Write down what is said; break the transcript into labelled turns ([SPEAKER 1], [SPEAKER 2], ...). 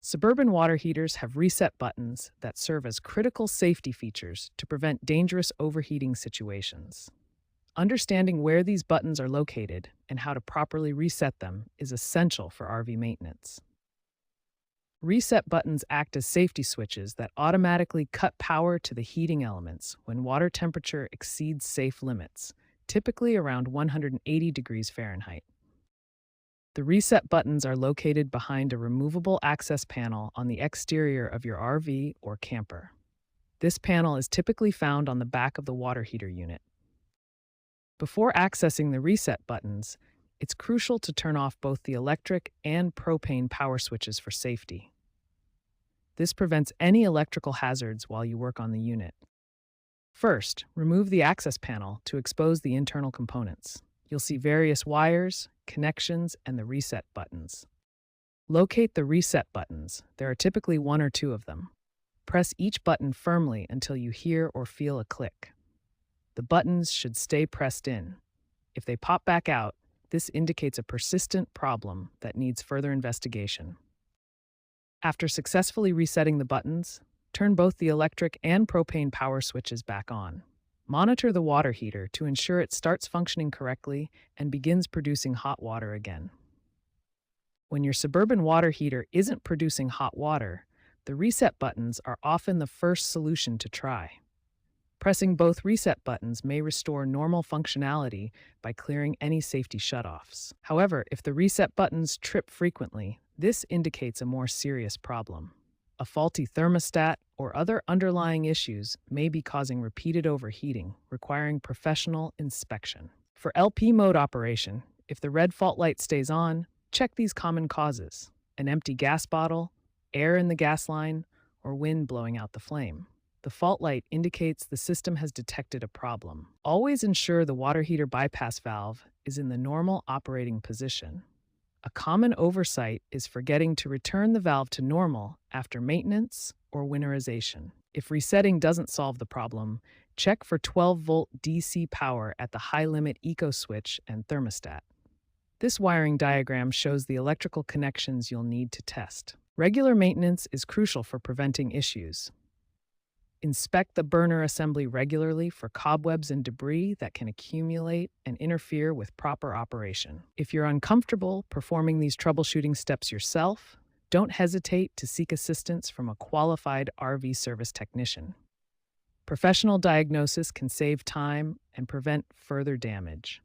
[SPEAKER 1] Suburban water heaters have reset buttons that serve as critical safety features to prevent dangerous overheating situations. Understanding where these buttons are located and how to properly reset them is essential for RV maintenance. Reset buttons act as safety switches that automatically cut power to the heating elements when water temperature exceeds safe limits, typically around 180 degrees Fahrenheit. The reset buttons are located behind a removable access panel on the exterior of your RV or camper. This panel is typically found on the back of the water heater unit. Before accessing the reset buttons, it's crucial to turn off both the electric and propane power switches for safety. This prevents any electrical hazards while you work on the unit. First, remove the access panel to expose the internal components. You'll see various wires, connections, and the reset buttons. Locate the reset buttons. There are typically one or two of them. Press each button firmly until you hear or feel a click. The buttons should stay pressed in. If they pop back out, this indicates a persistent problem that needs further investigation. After successfully resetting the buttons, turn both the electric and propane power switches back on. Monitor the water heater to ensure it starts functioning correctly and begins producing hot water again. When your Suburban water heater isn't producing hot water, the reset buttons are often the first solution to try. Pressing both reset buttons may restore normal functionality by clearing any safety shutoffs. However, if the reset buttons trip frequently, this indicates a more serious problem. A faulty thermostat or other underlying issues may be causing repeated overheating, requiring professional inspection. For LP mode operation, if the red fault light stays on, check these common causes: an empty gas bottle, air in the gas line, or wind blowing out the flame. The fault light indicates the system has detected a problem. Always ensure the water heater bypass valve is in the normal operating position. A common oversight is forgetting to return the valve to normal after maintenance or winterization. If resetting doesn't solve the problem, check for 12-volt DC power at the high-limit eco switch and thermostat. This wiring diagram shows the electrical connections you'll need to test. Regular maintenance is crucial for preventing issues. Inspect the burner assembly regularly for cobwebs and debris that can accumulate and interfere with proper operation. If you're uncomfortable performing these troubleshooting steps yourself, don't hesitate to seek assistance from a qualified RV service technician. Professional diagnosis can save time and prevent further damage.